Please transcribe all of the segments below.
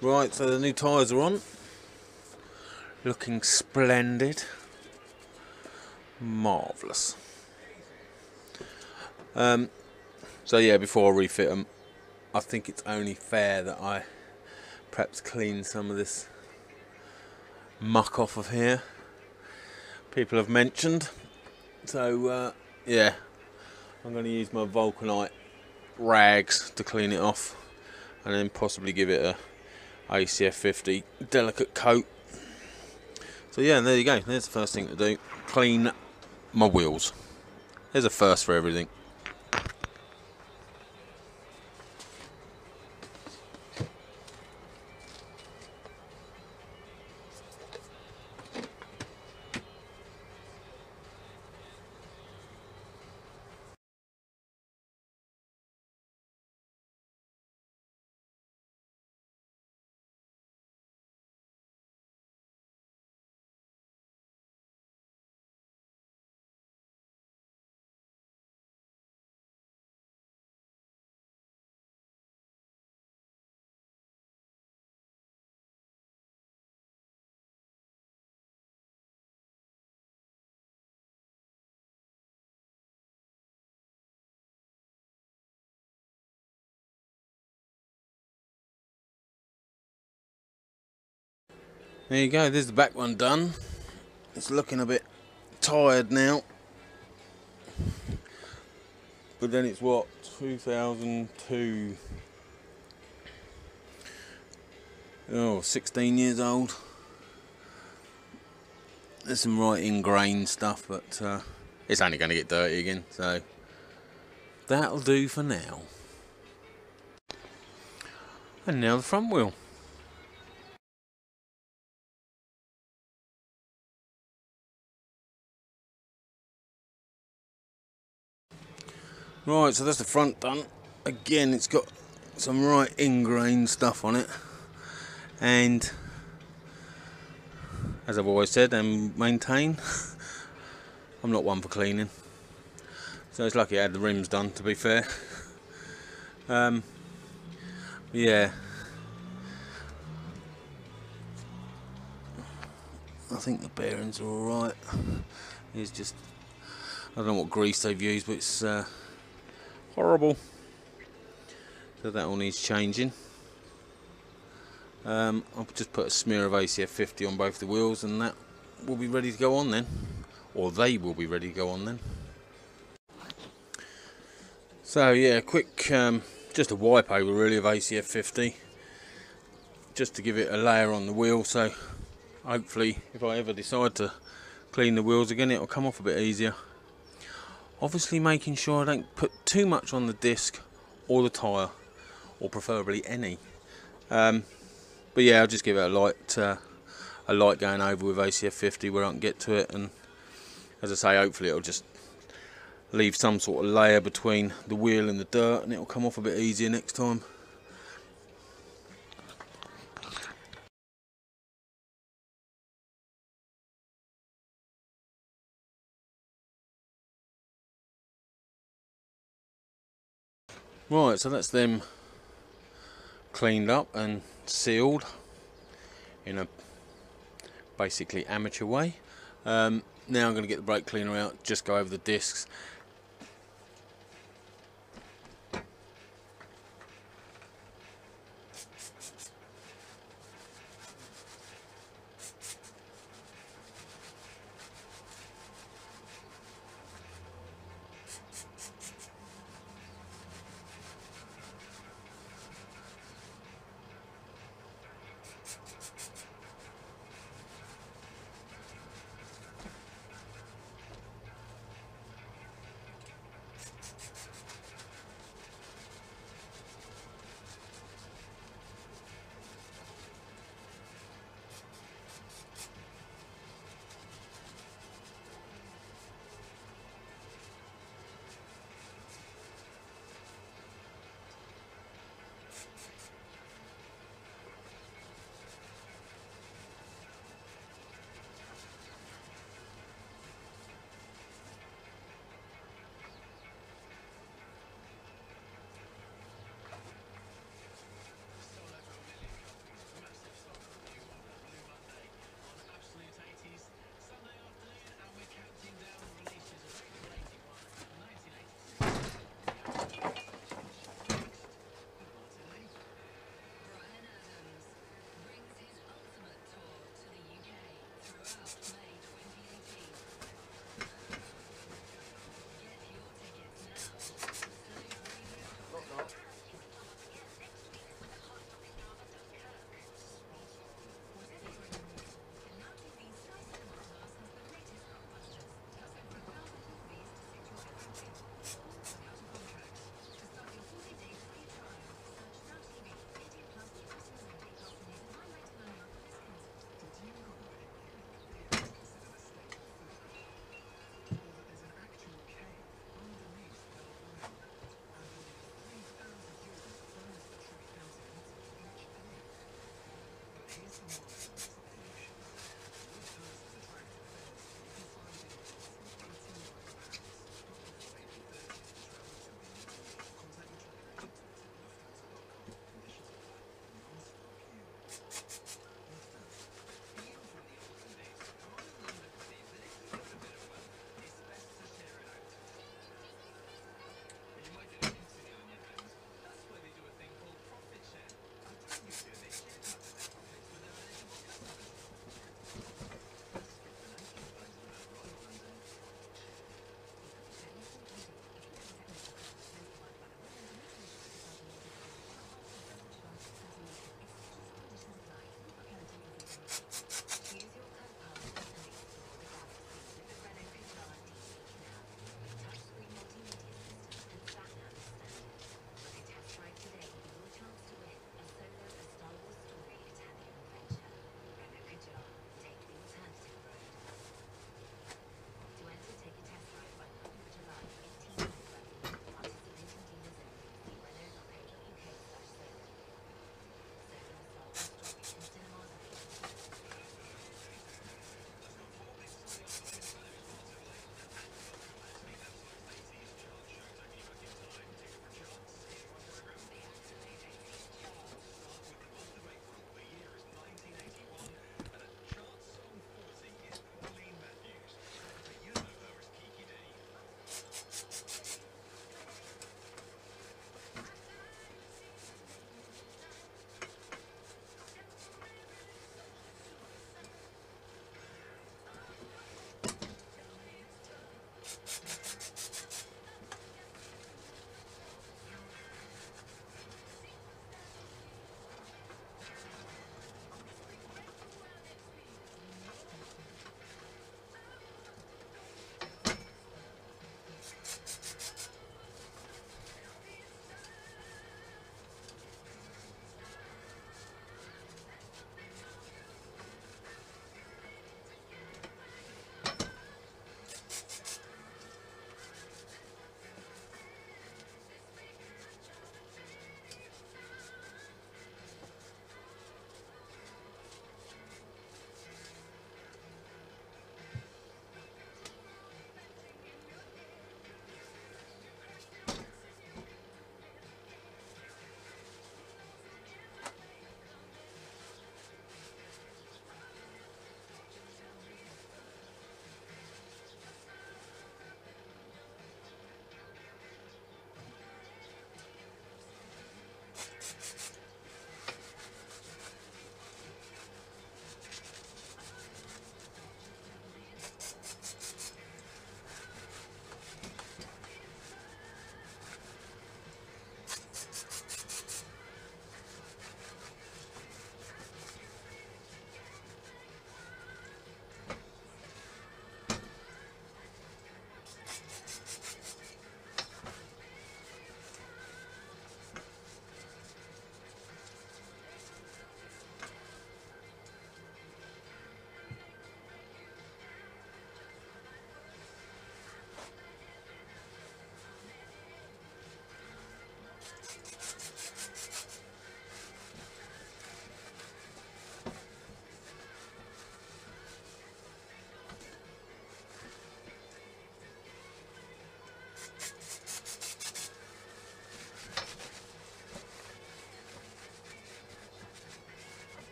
Right, so the new tyres are on. Looking splendid. Marvellous. So yeah, before I refit them, I think it's only fair that I perhaps clean some of this muck off of here. People have mentioned. So yeah, I'm going to use my Vulcanite rags to clean it off, and then possibly give it a ACF 50 delicate coat. So yeah, there you go. There's the first thing to do. Clean my wheels. There's a first for everything. There you go, there's the back one done. It's looking a bit tired now. But then it's what, 2002. Oh, 16 years old. There's some right ingrained stuff, but it's only going to get dirty again, so that'll do for now. And now the front wheel. Right, so that's the front done. Again, it's got some right ingrained stuff on it, and as I've always said and maintain, I'm not one for cleaning, so it's lucky I had the rims done, to be fair. Yeah, I think the bearings are alright. It's just, I don't know what grease they've used, but it's horrible. So that all needs changing. I'll just put a smear of ACF 50 on both the wheels, and that will be ready to go on then, or they will be ready to go on then. So yeah, quick just a wipe over really of ACF 50, just to give it a layer on the wheel, so hopefully if I ever decide to clean the wheels again, it'll come off a bit easier. Obviously making sure I don't put too much on the disc or the tyre, or preferably any. But yeah, I'll just give it a light going over with ACF 50 where I can get to it, and as I say, hopefully it'll just leave some sort of layer between the wheel and the dirt, and it'll come off a bit easier next time. Right, so that's them cleaned up and sealed in a basically amateur way. Now I'm going to get the brake cleaner out, just go over the discs.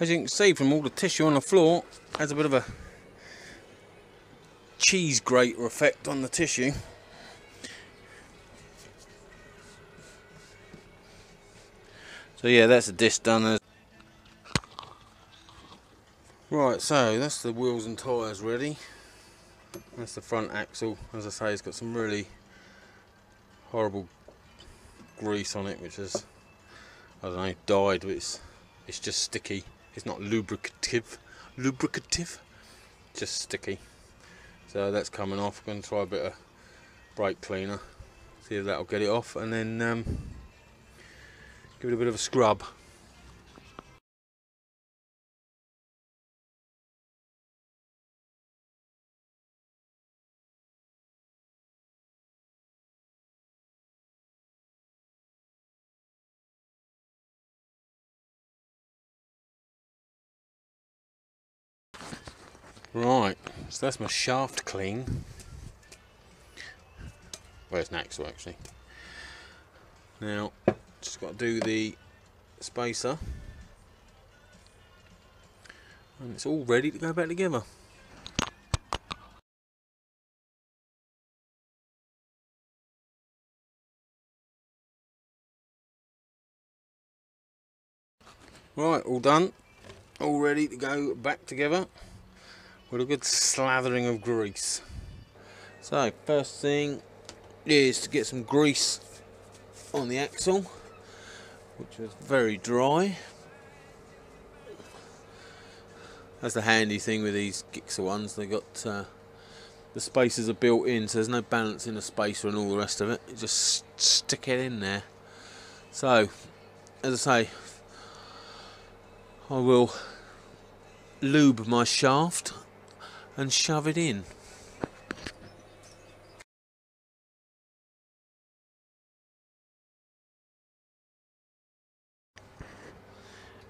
As you can see from all the tissue on the floor, has a bit of a cheese grater effect on the tissue. So yeah, that's the disc done. Right, so that's the wheels and tyres ready. That's the front axle. As I say, it's got some really horrible grease on it, which is, I don't know, dyed, but it's just sticky. It's not lubricative, just sticky. So that's coming off. I'm going to try a bit of brake cleaner, see if that'll get it off, and then give it a bit of a scrub. Right, so that's my shaft clean. Well, it's an axle actually. Now, just got to do the spacer, and it's all ready to go back together. Right, all done, all ready to go back together with a good slathering of grease. So, first thing is to get some grease on the axle, which was very dry. That's the handy thing with these GSXR ones, they got the spacers are built in, so there's no balance in the spacer and all the rest of it. You just stick it in there. So, as I say, I will lube my shaft and shove it in.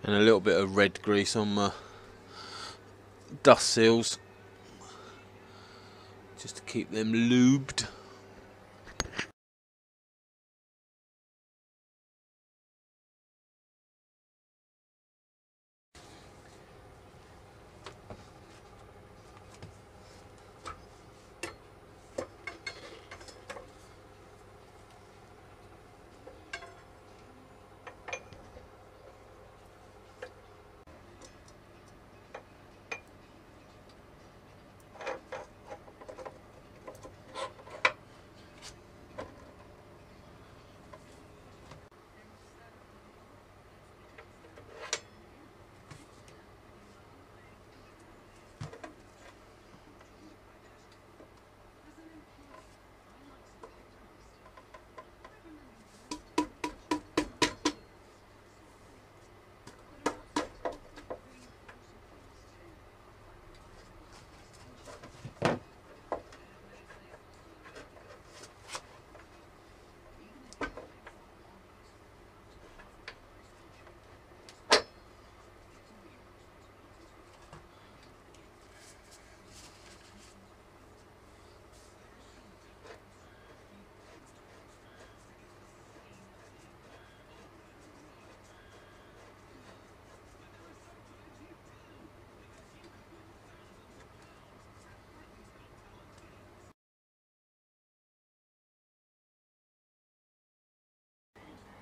And a little bit of red grease on my dust seals, just to keep them lubed.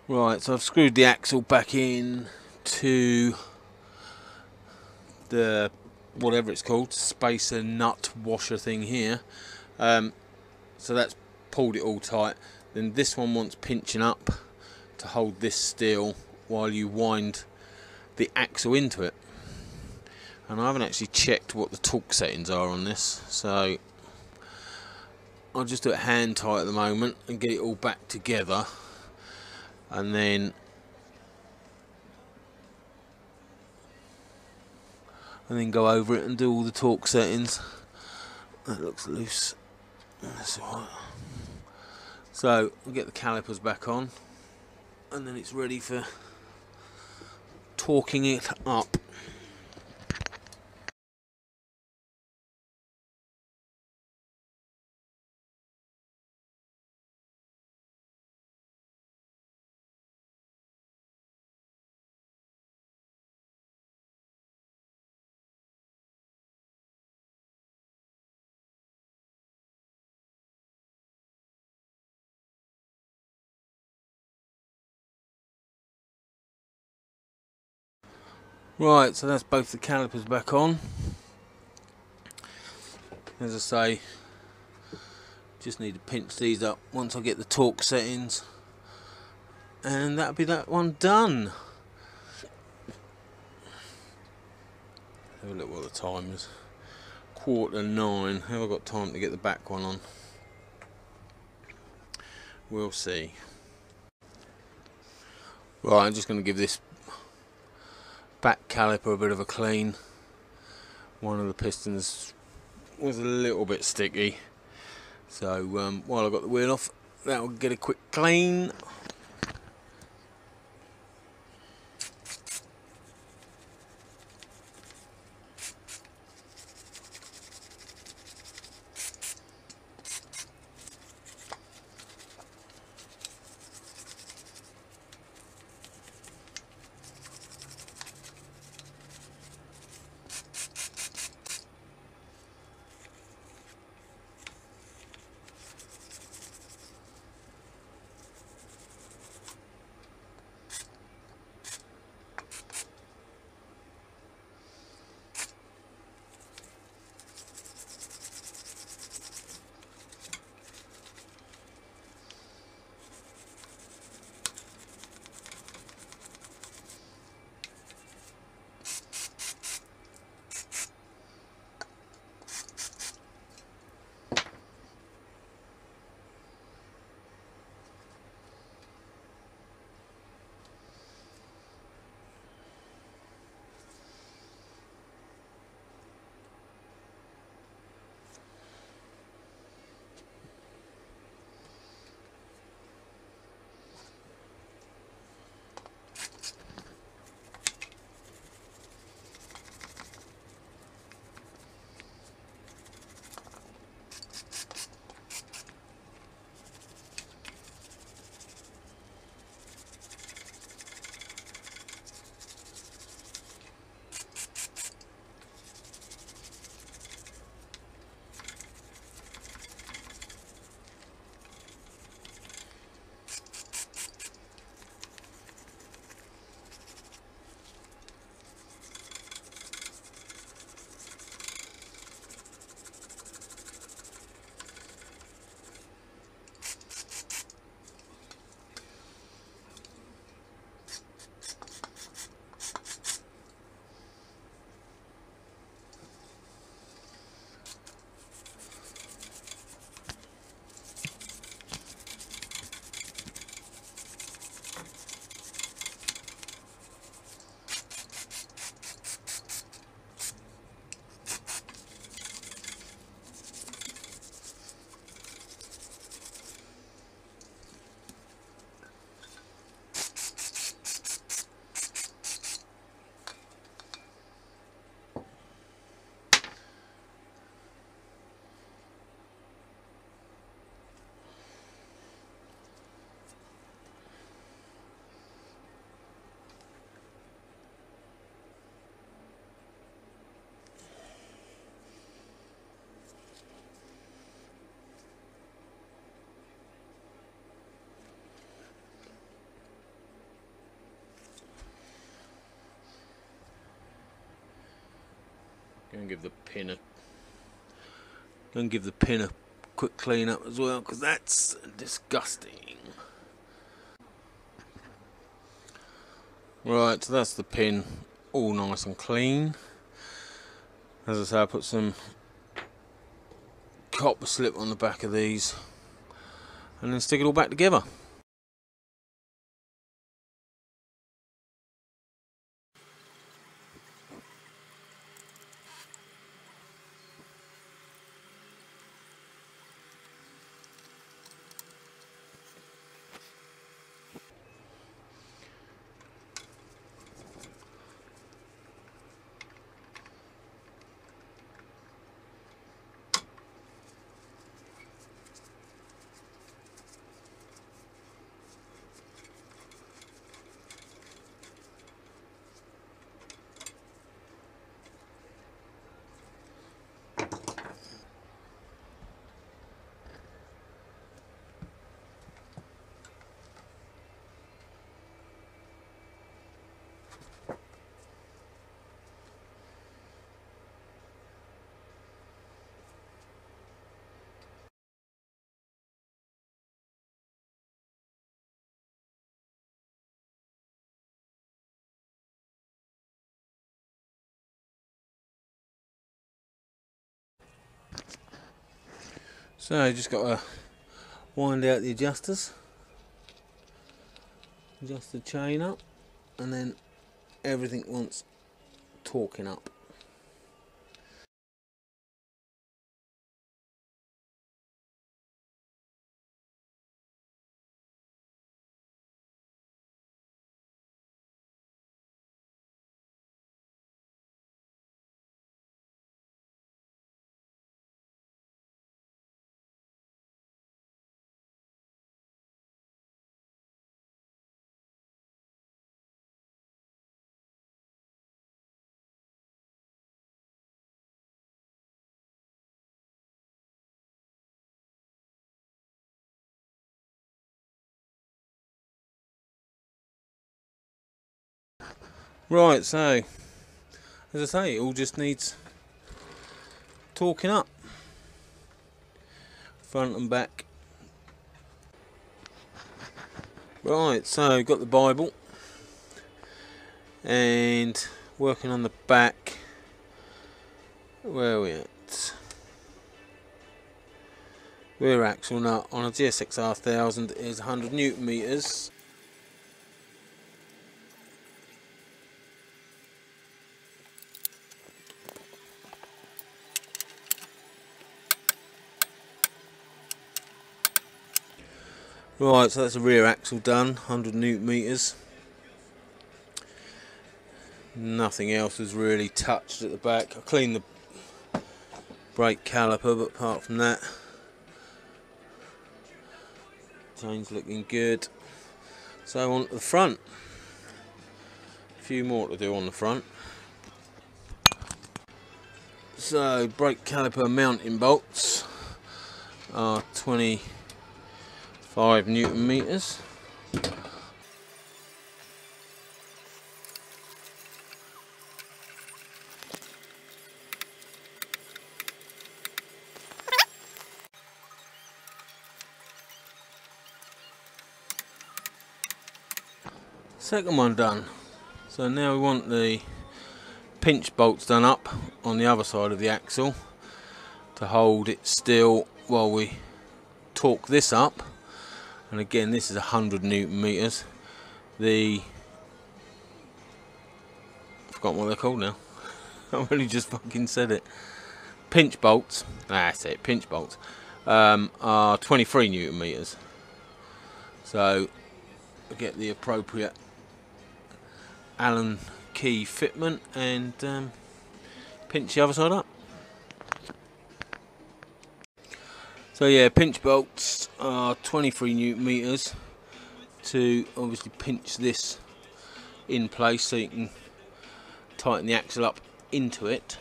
Right, so I've screwed the axle back in to the whatever it's called, spacer nut washer thing here. So that's pulled it all tight. Then this one wants pinching up to hold this still while you wind the axle into it. And I haven't actually checked what the torque settings are on this, so I'll just do it hand tight at the moment and get it all back together, and then go over it and do all the torque settings. That looks loose. That's alright. So we'll get the calipers back on, and then it's ready for torquing it up. Right, so that's both the calipers back on. As I say, just need to pinch these up once I get the torque settings, and that'll be that one done. Have a look what the time is. 9:15. Have I got time to get the back one on? We'll see. Right, I'm just going to give this back caliper a bit of a clean. One of the pistons was a little bit sticky, so while I got the wheel off, that'll get a quick clean. Going to give the pin a quick clean up as well, because that's disgusting. Right, so that's the pin all nice and clean. As I say, I put some copper slip on the back of these and then stick it all back together. So just got to wind out the adjusters, adjust the chain up, and then everything wants torquing up. Right, so as I say, it all just needs torquing up, front and back. Right, so got the Bible and working on the back. Where are we at? Rear axle nut on a GSXR 1000 is 100 Newton meters. Right, so that's the rear axle done, 100 Newton meters. Nothing else was really touched at the back. I cleaned the brake caliper, but apart from that, chain's looking good. So on to the front. A few more to do on the front. So brake caliper mounting bolts are 25 Newton meters. Second one done. So now we want the pinch bolts done up on the other side of the axle to hold it still while we torque this up. And again, this is 100 Newton meters. I forgot what they're called now. I really just fucking said it. Pinch bolts. That's it. Pinch bolts are 23 Newton meters. So we get the appropriate Allen key fitment and pinch the other side up. So yeah, pinch bolts are 23 Newton meters to obviously pinch this in place so you can tighten the axle up into it.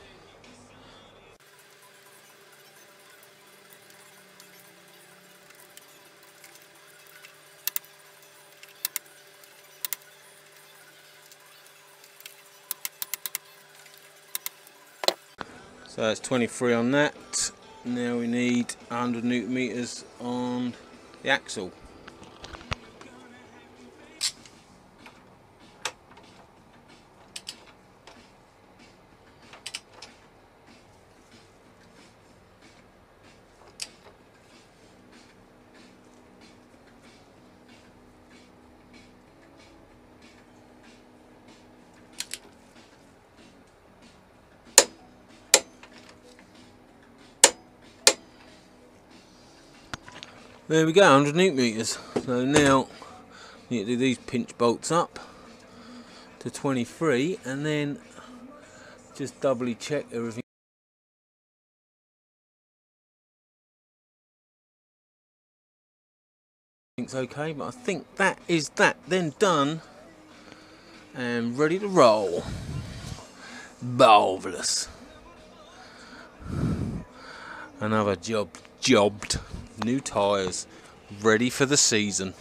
So that's 23 on that. Now we need 100 Newton meters on the axle. There we go, 100 Newton meters. So now you need to do these pinch bolts up to 23 and then just doubly check everything. It's okay, but I think that is that then done and ready to roll. Marvellous. Another jobbed. New tyres, ready for the season.